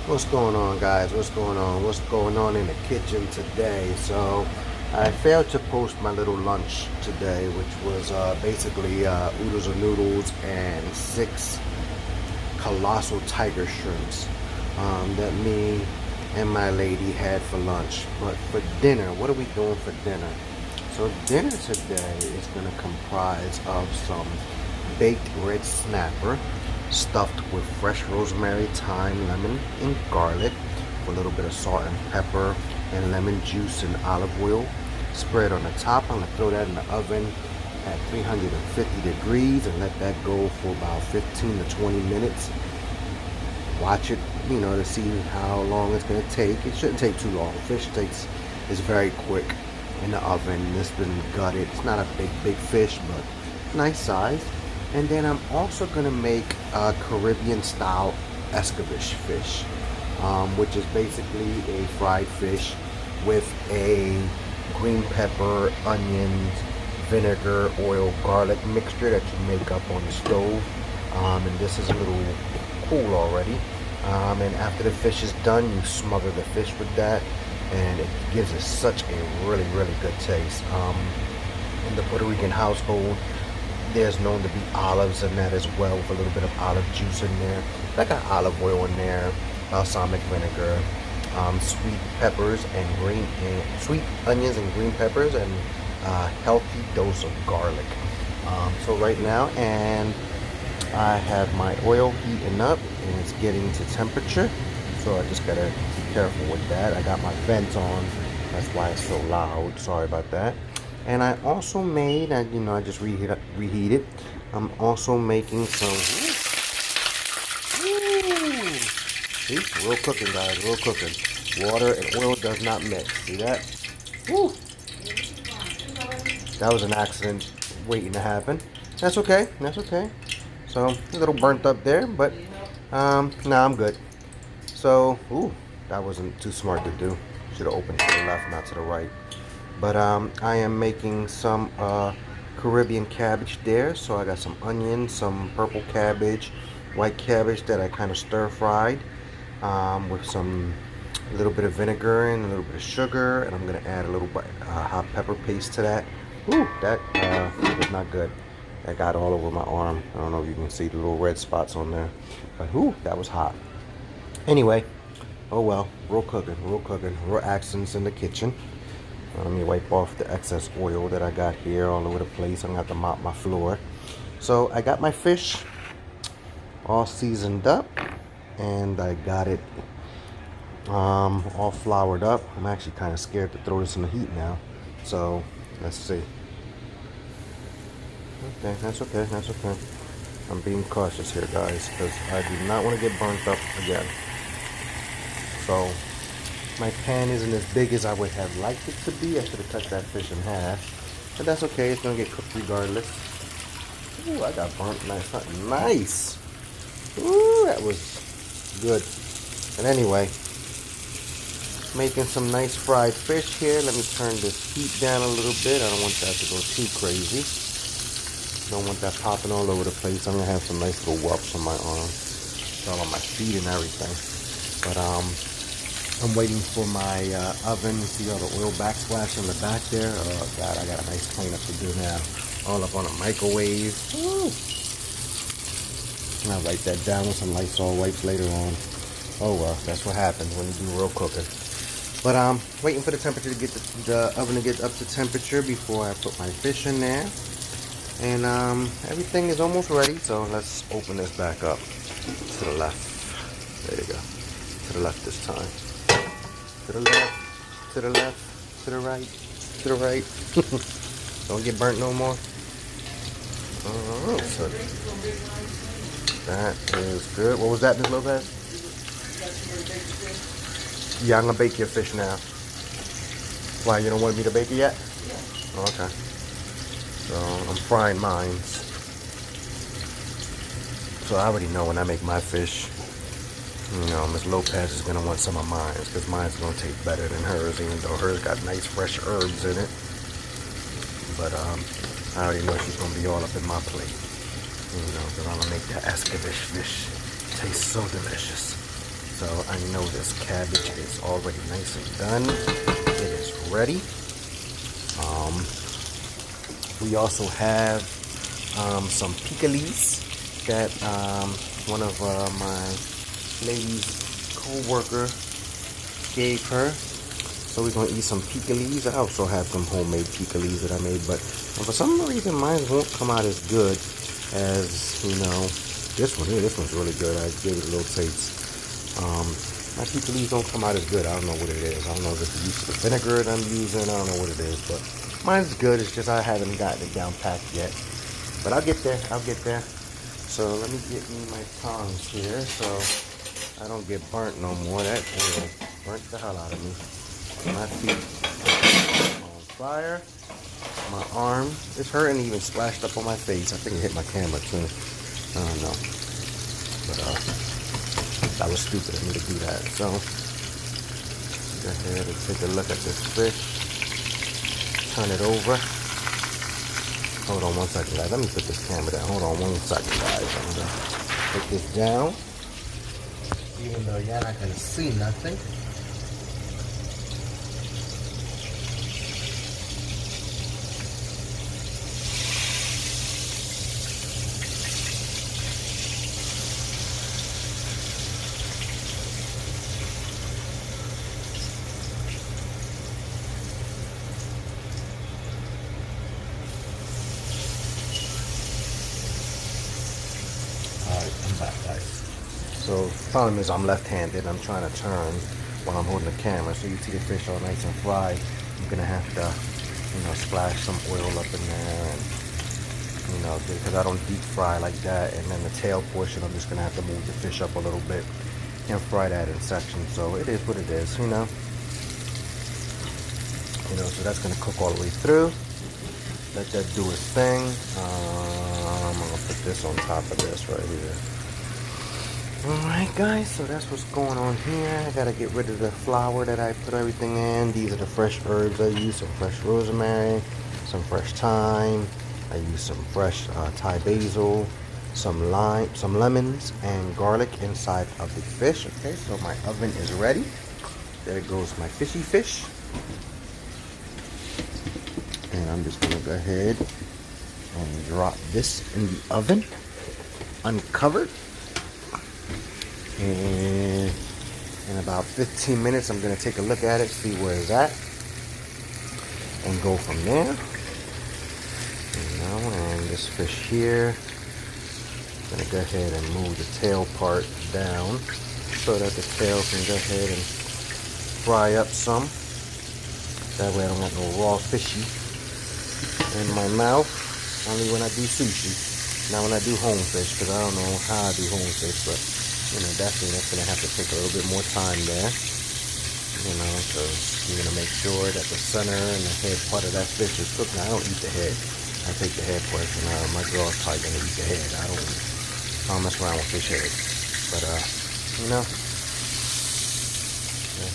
What's going on, guys? What's going on? What's going on in the kitchen today? So I failed to post my little lunch today, which was basically oodles of noodles and 6 colossal tiger shrimps that me and my lady had for lunch. But for dinner, what are we doing for dinner? So dinner today is going to comprise of some baked red snapper stuffed with fresh rosemary, thyme, lemon, and garlic with a little bit of salt and pepper and lemon juice and olive oil. Spread on the top. I'm going to throw that in the oven at 350 degrees and let that go for about 15 to 20 minutes. Watch it, to see how long it's going to take. It shouldn't take too long. Fish is very quick in the oven. It's been gutted. It's not a big fish, but nice size. And then I'm also gonna make a Caribbean style escabeche fish, which is basically a fried fish with a green pepper, onions, vinegar, oil, garlic mixture that you make up on the stove. And this is a little cool already. And after the fish is done, you smother the fish with that, and it gives it such a really good taste. In the Puerto Rican household, there's known to be olives in that as well, with a little bit of olive juice in there. I got olive oil in there, balsamic vinegar, sweet peppers and sweet onions and green peppers, and a healthy dose of garlic. So right now, and I have my oil heating up and it's getting to temperature. So I just gotta be careful with that. I got my vent on, that's why it's so loud. Sorry about that. And I also made, I just reheated. I'm also making some. Ooh, see, real cooking, guys, real cooking. Water and oil does not mix. See that? Woo. That was an accident waiting to happen. That's okay. That's okay. So a little burnt up there, but nah, I'm good. So, that wasn't too smart to do. Should have opened to the left, not to the right. But I am making some Caribbean cabbage there. So I got some onions, some purple cabbage, white cabbage that I kind of stir fried with some little bit of vinegar and a little bit of sugar. And I'm going to add a little bit hot pepper paste to that. Ooh, that was not good. That got all over my arm. I don't know if you can see the little red spots on there. But that was hot. Anyway, oh well, real cooking, real accents in the kitchen. Let me wipe off the excess oil that I got here all over the place. I'm gonna have to mop my floor. So I got my fish all seasoned up, and I got it all floured up. I'm actually kind of scared to throw this in the heat now. So let's see. Okay, that's okay, that's okay. I'm being cautious here, guys, because I do not want to get burnt up again. So my pan isn't as big as I would have liked it to be. I should have cut that fish in half. But that's okay. It's going to get cooked regardless. Ooh, I got burnt nice. Nice. Ooh, that was good. And anyway, making some nice fried fish here. Let me turn this heat down a little bit. I don't want that to go too crazy. Don't want that popping all over the place. I'm going to have some nice little whelps on my arms. All on my feet and everything. But I'm waiting for my oven. See all the oil backsplash in the back there? Oh God, I got a nice cleanup to do now. All up on a microwave. Woo. I'll write that down with some Lysol wipes later on. Oh well, that's what happens when you do real cooking. But I'm waiting for the temperature to get the oven to get up to temperature before I put my fish in there. And everything is almost ready. So let's open this back up to the left. There you go. To the left this time. To the left, to the left, to the right, to the right. Don't get burnt no more. Oh, so that is good. What was that, Ms. Lopez? Yeah, I'm gonna bake your fish now. Why, you don't want me to bake it yet? Oh, okay. So I'm frying mine. So I already know when I make my fish, Miss Lopez is gonna want some of mine because mine's gonna taste better than hers, even though hers got nice fresh herbs in it. But I already know she's gonna be all up in my plate. Because I'm gonna make that escabeche fish taste so delicious. So I know this cabbage is already nice and done. It is ready. We also have some pickles that one of my lady's co-worker gave her. So we're gonna eat some pickles. I also have some homemade pickles that I made, but for some reason mine won't come out as good as, you know, this one here. This one's really good. I gave it a little taste. My pickles don't come out as good. I don't know what it is. I don't know if it's used to the vinegar that I'm using. I don't know what it is, but mine's good. It's just I haven't gotten it down packed yet. But I'll get there. I'll get there. So let me get me my tongs here so I don't get burnt no more. That burnt the hell out of me. My feet on fire. My arm is hurting, even splashed up on my face. I think it hit my camera too. I don't know. But that was stupid of me to do that. So go ahead and take a look at this fish. Turn it over. Hold on 1 second, guys. Let me put this camera down. Hold on 1 second, guys. I'm gonna put this down. Even though you're not gonna see nothing. I'm back, guys. So the problem is I'm left-handed. I'm trying to turn while I'm holding the camera. So you see the fish all nice and fried. I'm gonna have to, you know, splash some oil up in there, and you know, because I don't deep fry like that. And then the tail portion, I'm just gonna have to move the fish up a little bit and fry that in sections. So it is what it is, you know. So that's gonna cook all the way through. Let that do its thing. I'm gonna put this on top of this right here. Alright guys, so that's what's going on here. I gotta get rid of the flour that I put everything in. These are the fresh herbs I use. Some fresh rosemary, some fresh thyme. I use some fresh Thai basil, some lime, some lemons, and garlic inside of the fish. Okay, so my oven is ready. There goes my fishy fish. And I'm just gonna go ahead and drop this in the oven, uncovered. And in about 15 minutes, I'm gonna take a look at it, see where it's at, and go from there. And this fish here, I'm gonna go ahead and move the tail part down so that the tail can go ahead and fry up some. That way I don't have no raw fishy in my mouth, only when I do sushi. Now when I do home fish, because I don't know how I do home fish, but definitely that's going to have to take a little bit more time there, because you're going to make sure that the center and the head part of that fish is cooked. Now I don't eat the head, I take the head portion. My girl's probably going to eat the head. I don't mess around with fish head, but go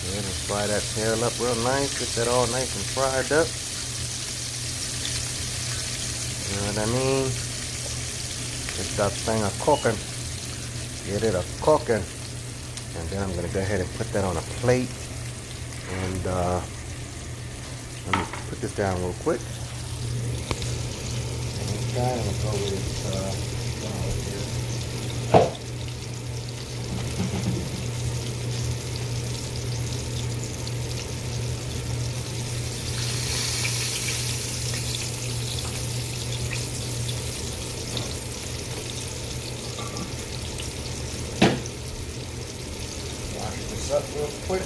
ahead and fry that tail up real nice, get that all nice and fried up. You know what I mean? Get that thing a cooking. Get it a cooking. And then I'm going to go ahead and put that on a plate. And let me put this down real quick. Okay, I'm going to go with this up real quick.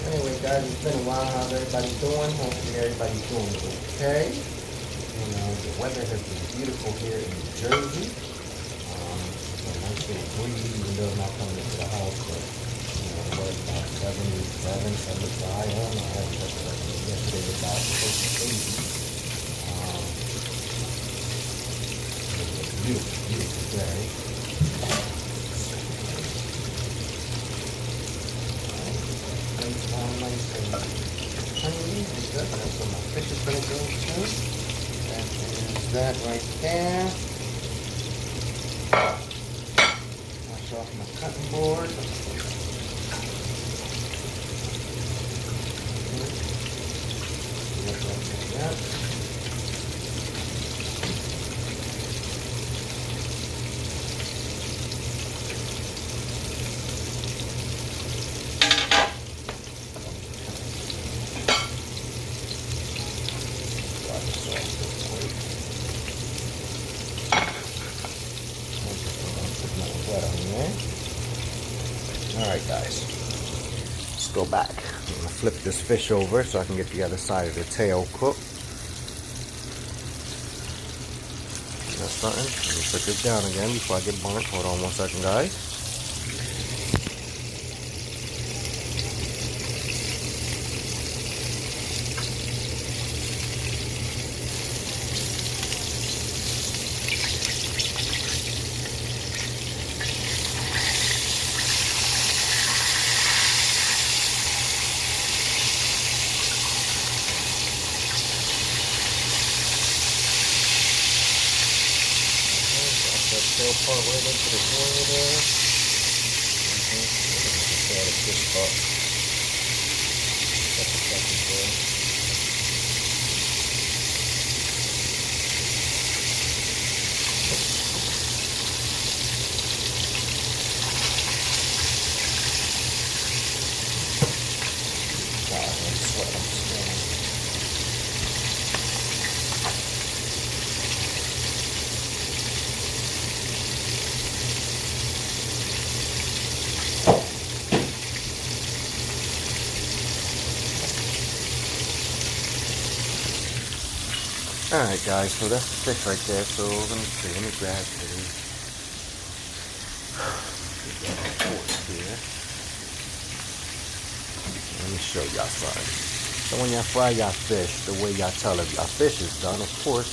Anyway guys, it's been a while. How's everybody doing? Hopefully everybody's doing okay. The weather has been beautiful here in New Jersey. It's a nice little breeze, even though I'm not coming into the house, but about 77, 75, I don't know, I haven't checked it out. Yesterday was about close to 80. It was a beautiful, beautiful day. nice and honey and good. That's where my fish is going to go to. That is that right there. Wash off my cutting board. Like that. Alright guys, let's go back. I'm going to flip this fish over so I can get the other side of the tail cooked. That's something. Let me put this down again before I get burnt. Hold on 1 second guys. Tail part right into the oil there. Just add a fish part. That's a second there. God, I'm sweating. Alright guys, so that's the fish right there. So let me grab this. Here. Let me show y'all something. So when y'all fry y'all fish, the way y'all tell if y'all fish is done, of course,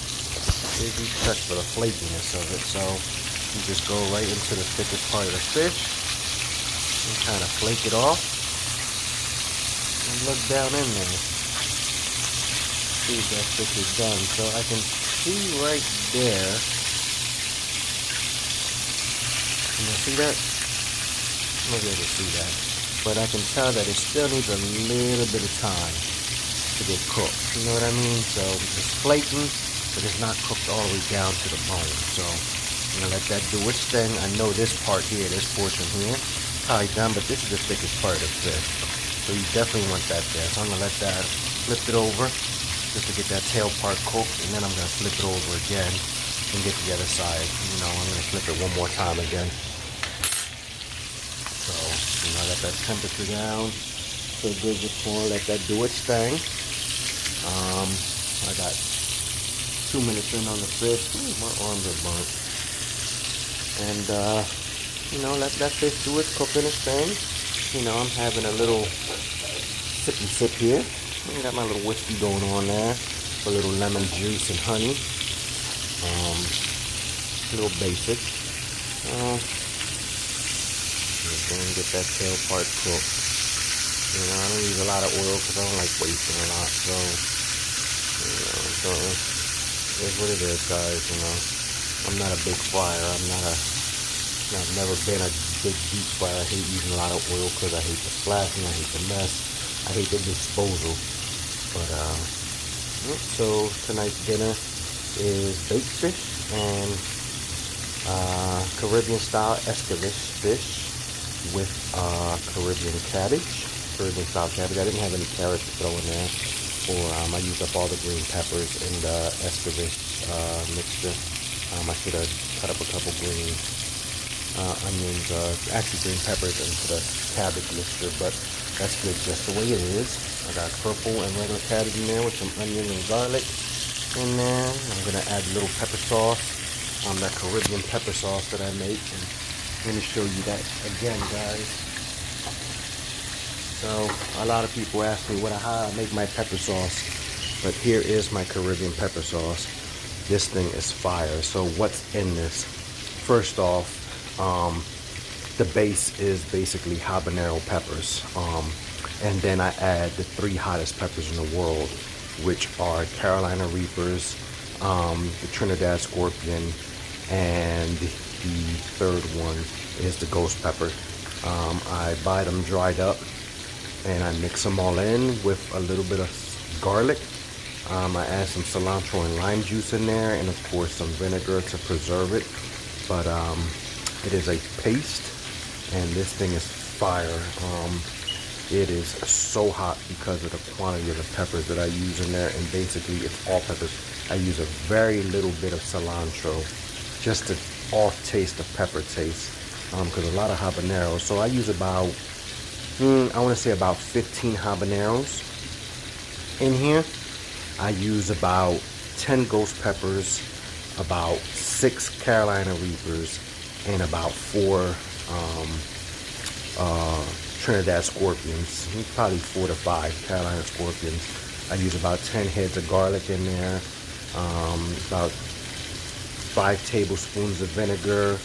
is you check for the flakiness of it. So you just go right into the thickest part of the fish and kind of flake it off and look down in there. See if that fish is done. So I can see right there. Can you see that? Maybe I can see that. But I can tell that it still needs a little bit of time to get cooked. You know what I mean? So it's flaking, but it's not cooked all the way down to the bone. So I'm gonna let that do its thing. I know this part here, this portion here, probably done, but this is the thickest part of the fish. So you definitely want that there. So I'm gonna let that flip it over just to get that tail part cooked, and then I'm gonna flip it over again and get the other side. You know, I'm gonna flip it one more time again. So, you know, let that temperature down. So good before, let that do its thing. I got 2 minutes in on the fish. Ooh, my arms are burnt. And, you know, let that fish do its cooking its thing. You know, I'm having a little sippy sip here. I got my little whiskey going on there. A little lemon juice and honey. A little basic. Just gonna get that tail part cooked. You know, I don't use a lot of oil because I don't like wasting a lot. So, you know, so it's what it is, guys. You know, I'm not a big fryer. I've never been a big deep fryer. I hate using a lot of oil because I hate the splashing. I hate the mess. I hate the disposal. But so tonight's dinner is baked fish and Caribbean style escabeche fish with Caribbean cabbage. Caribbean style cabbage. I didn't have any carrots to throw in there, or I used up all the green peppers in the escabeche mixture. I should have cut up a couple green onions, actually green peppers into the cabbage mixture, but that's good just the way it is. I got purple and regular cabbage in there with some onion and garlic in there. I'm going to add a little pepper sauce, that Caribbean pepper sauce that I make. And let me show you that again, guys. So a lot of people ask me how I make my pepper sauce, but here is my Caribbean pepper sauce. This thing is fire. So what's in this? First off, the base is basically habanero peppers. And then I add the 3 hottest peppers in the world, which are Carolina Reapers, the Trinidad Scorpion, and the third one is the ghost pepper. I buy them dried up and I mix them all in with a little bit of garlic. I add some cilantro and lime juice in there, and of course some vinegar to preserve it. But it is a paste, and this thing is fire. It is so hot because of the quantity of the peppers that I use in there, and basically it's all peppers. I use a very little bit of cilantro, just to off taste the pepper taste, because a lot of habaneros. So I use about, I want to say about 15 habaneros in here. I use about 10 ghost peppers, about 6 Carolina Reapers, and about 4 Trinidad Scorpions, probably 4 to 5 Carolina Scorpions. I use about 10 heads of garlic in there, about 5 tablespoons of vinegar,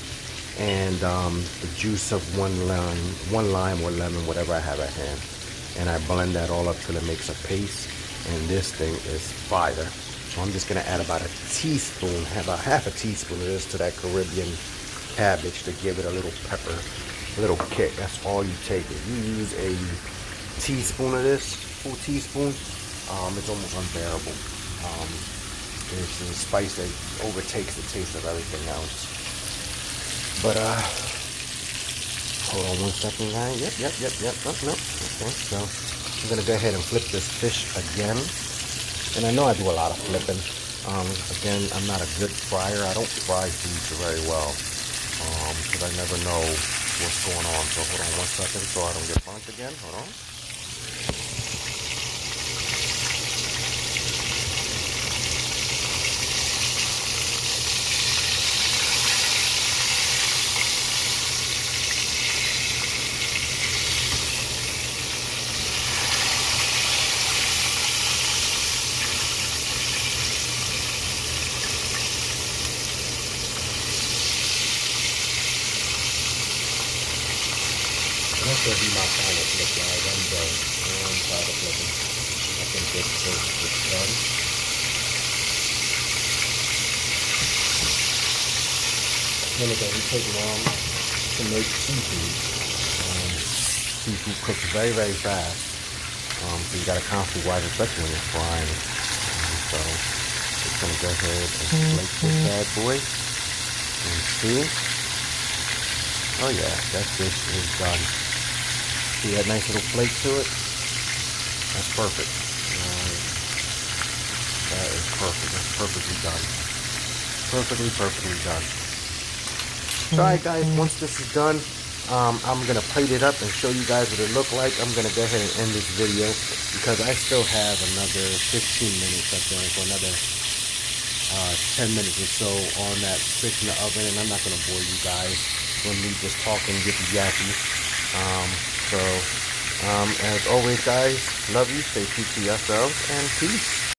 and the juice of one lime or lemon, whatever I have at hand. And I blend that all up till it makes a paste, and this thing is fire. So I'm just gonna add about a teaspoon, about half a teaspoon of this to that Caribbean cabbage to give it a little pepper, a little kick. That's all you take. If you use a teaspoon of this, full teaspoon, it's almost unbearable. It's a spice that overtakes the taste of everything else. But hold on one second, guys. Yep. Oh, no. Okay, so I'm gonna go ahead and flip this fish again. And I know I do a lot of flipping. Again, I'm not a good fryer. I don't fry foods very well, because I never know what's going on. So hold on one second so I don't get burnt again. Hold on. That's gonna be my final flip, guys. I'm done. I'm tired of flipping. I think this is done. And it doesn't take long to make seafood. Seafood cooks very, very fast. So you gotta constantly watch, especially when you're frying. So just gonna go ahead and flake this bad boy and see. Oh yeah, that fish is done. See that nice little flake to it? That's perfect. That is perfect. That's perfectly done. Perfectly done. So, alright guys, once this is done, I'm going to plate it up and show you guys what it looked like. I'm going to go ahead and end this video because I still have another 15 minutes, I think, or another 10 minutes or so on that fish in the oven, and I'm not going to bore you guys when we just talking yippee-yappy. As always, guys, love you, stay true to yourselves, and peace.